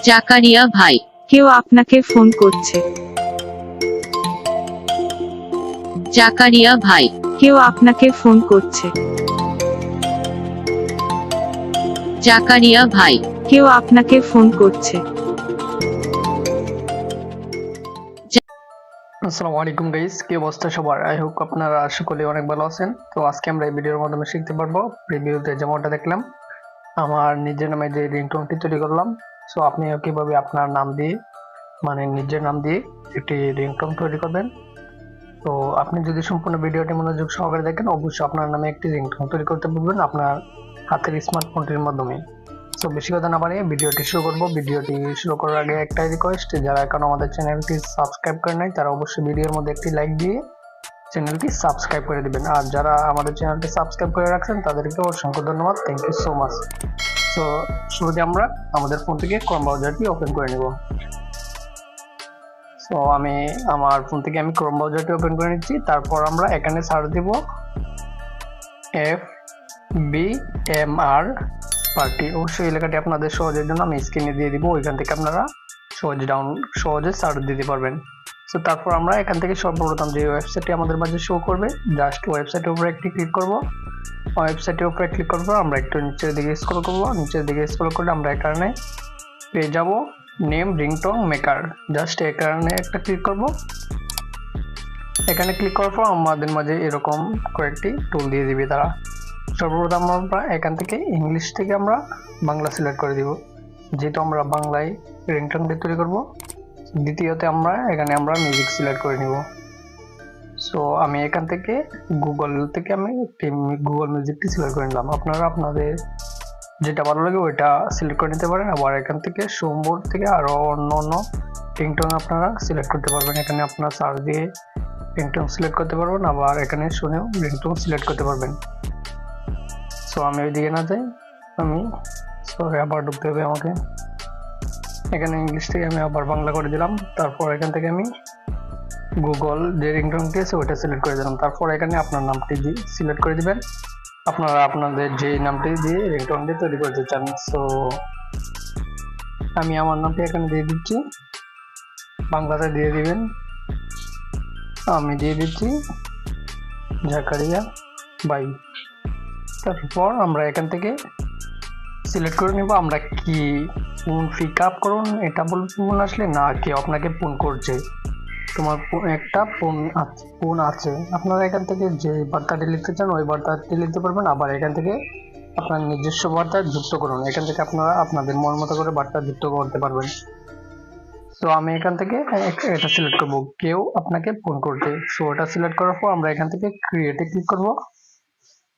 জাকারিয়া ভাই, কেউ আপনাকে ফোন করছে। জাকারিয়া ভাই, কেউ আপনাকে ফোন করছে। জাকারিয়া ভাই, কেউ আপনাকে ফোন করছে। আসসালামু আলাইকুম গাইস, কি অবস্থা সবার? আই হোপ আপনারা সকলে অনেক ভালো আছেন। তো আজকে আমরা এই ভিডিওর মাধ্যমে শিখতে পারবো, প্রিভিউতে যেমনটা দেখলাম আমার নিজের নামে যে রিংটোনটি তৈরি করলাম, সো আপনিও কিভাবে আপনার নাম দিয়ে মানে নিজের নাম দিয়ে একটি রিংটোন তৈরি করবেন। তো আপনি যদি সম্পূর্ণ ভিডিওটি মনোযোগ সহকারে দেখেন, অবশ্যই আপনার নামে একটি রিংটোন তৈরি করতে পারবেন আপনার হাতের স্মার্টফোনটির মাধ্যমে। সো বেশি কথা না বাড়িয়ে ভিডিওটি শুরু করবো। ভিডিওটি শুরু করার আগে একটাই রিকোয়েস্ট, যারা এখন আমাদের চ্যানেলটি সাবস্ক্রাইব করে নাই তারা অবশ্যই ভিডিওর মধ্যে একটি লাইক দিয়ে চ্যানেলটি সাবস্ক্রাইব করে দিবেন। আর যারা আমাদের চ্যানেলটি সাবস্ক্রাইব করে রাখছেন তাদেরকে অসংখ্য ধন্যবাদ, thank you so much. So শুরুতে আমরা আমাদের ফোন থেকে ক্রোম ব্রাউজারটি ওপেন করে নেব। সো আমি আমার ফোন থেকে ক্রোম ব্রাউজারটি ওপেন করে নিচ্ছি। তারপর আমরা এখানে সার্চ দিব FBMR পার্টি। অবশ্যই এই লেখাটি আপনাদের সহজের জন্য আমি স্ক্রিনে দিয়ে দিব, ওইখান থেকে আপনারা সহজে সার্চ দিতে পারবেন। সো তারপর আমরা এখান থেকে সর্বপ্রথম যে ওয়েবসাইটটি আমাদের মাঝে শো করবে, জাস্ট ওয়েবসাইটের উপরে একটি ক্লিক করব। ওয়েবসাইটের উপরে ক্লিক করব, আমরা একটু নিচের দিকে স্ক্রল করব। নিচের দিকে স্ক্রল করলে আমরা এখানে পেয়ে যাব নেম রিংটোন মেকার। জাস্ট এখানে একটা ক্লিক করব। এখানে ক্লিক করার পর আমাদের মাঝে এরকম কয়েকটি টুল দিয়ে দিবে তারা। সর্বপ্রথম আমরা এখান থেকে ইংলিশ থেকে আমরা বাংলা সিলেক্ট করে দিব, যেহেতু আমরা বাংলায় রিংটোন দিয়ে তৈরি করব। দ্বিতীয়তে আমরা এখানে মিউজিক সিলেক্ট করে নিব। সো আমি এখান থেকে গুগল থেকে গুগল মিউজিকটি সিলেক্ট করে নিলাম। আপনারা আপনাদের যেটা ভালো লাগে ওইটা সিলেক্ট করে নিতে পারেন। আবার এখান থেকে সোমবোর্ড থেকে আরও অন্য অন্য রিংটোন আপনারা সিলেক্ট করতে পারবেন। এখানে আপনারা সার্চ দিয়ে রিংটোন সিলেক্ট করতে পারবেন, আবার এখানে শুনেও রিংটোন সিলেক্ট করতে পারবেন। সো আমি ওইদিকে না যাই, আবার ঢুকতে হবে আমাকে। এখানে ইংলিশ থেকে আমি আবার বাংলা করে দিলাম। তারপর এখান থেকে আমি গুগল যে রিংটোনটি আছে ওইটা সিলেক্ট করে দিলাম। তারপর এখানে আপনার নামটি সিলেক্ট করে দিবেন, আপনারা আপনাদের যে নামটি দিয়ে রিংটোনটি তৈরি করতে চান। সো আমি আমার নামটি এখানে দিয়ে দিচ্ছি, বাংলাতে দিয়ে দিবেন। আমি দিয়ে দিচ্ছি জাকারিয়া ভাই। তারপর আমরা এখান থেকে সিলেক্ট করে নিব আমরা কি ফোন পিক আপ করুন এটা বলুন, আসলে না কেউ আপনাকে ফোন করছে, তোমার একটা ফোন আছে। আপনারা এখান থেকে যে বার্তাটি লিখতে চান ওই বার্তাটি লিখতে পারবেন। আবার এখান থেকে আপনার নিজস্ব বার্তা যুক্ত করুন, এখান থেকে আপনারা আপনাদের মন মতো করে বার্তা যুক্ত করতে পারবেন। তো আমি এখান থেকে এটা সিলেক্ট করব, কেউ আপনাকে ফোন করছে। সো এটা সিলেক্ট করার পর আমরা এখান থেকে ক্রিয়েটে ক্লিক করব।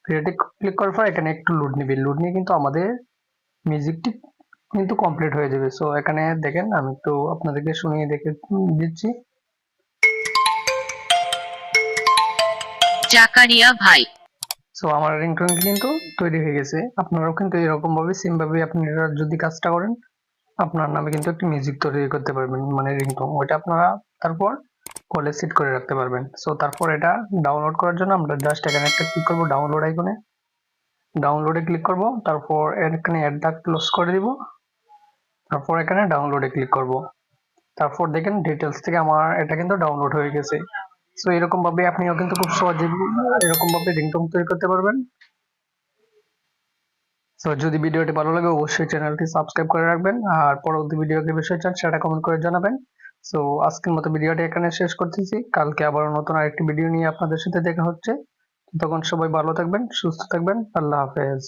ক্রিয়েটে ক্লিক করার পর এখানে একটু লোড নিবে, লোড নিয়ে কিন্তু আমাদের মিউজিকটি কিন্তু কমপ্লিট হয়ে যাবে। সো এখানে দেখেন, আমি একটু আপনাদেরকে শুনিয়ে দেখে দিচ্ছি। জাকারিয়া ভাই। সো আমার রিংটোন কিন্তু তৈরি হয়ে গেছে। আপনারাও কিন্তু এরকম ভাবে সেম ভাবে আপনারা যদি কাজটা করেন, আপনার নামে কিন্তু একটা মিউজিক তৈরি করতে পারবেন, মানে রিংটোন। ওইটা আপনারা তারপর কলে সেট করে রাখতে পারবেন। সো তারপর এটা ডাউনলোড করার জন্য আমরা জাস্ট এখানে একটা ক্লিক করব, ডাউনলোড আইকনে, ডাউনলোডে ক্লিক করব। তারপর এখানে অ্যাডটা ক্লোজ করে দিব। তারপর এখানে ডাউনলোডে ক্লিক করব। তারপর দেখেন ডিটেলস থেকে আমার এটা কিন্তু ডাউনলোড হয়ে গেছে। সো এরকম ভাবে আপনিও কিন্তু খুব সহজে এরকম ভাবে রিংটোন তৈরি করতে পারবেন। সো যদি ভিডিওটি ভালো লাগে অবশ্যই চ্যানেলটি সাবস্ক্রাইব করে রাখবেন, আর পরবর্তী ভিডিও কি বিষয়ে চান সেটা কমেন্ট করে জানাবেন। সো আজকের মতো ভিডিওটি এখানে শেষ করতেছি, কালকে আবার নতুন আরেকটি ভিডিও নিয়ে আপনাদের সাথে দেখা হচ্ছে। তখন সবাই ভালো থাকবেন, সুস্থ থাকবেন, আল্লাহ হাফেজ।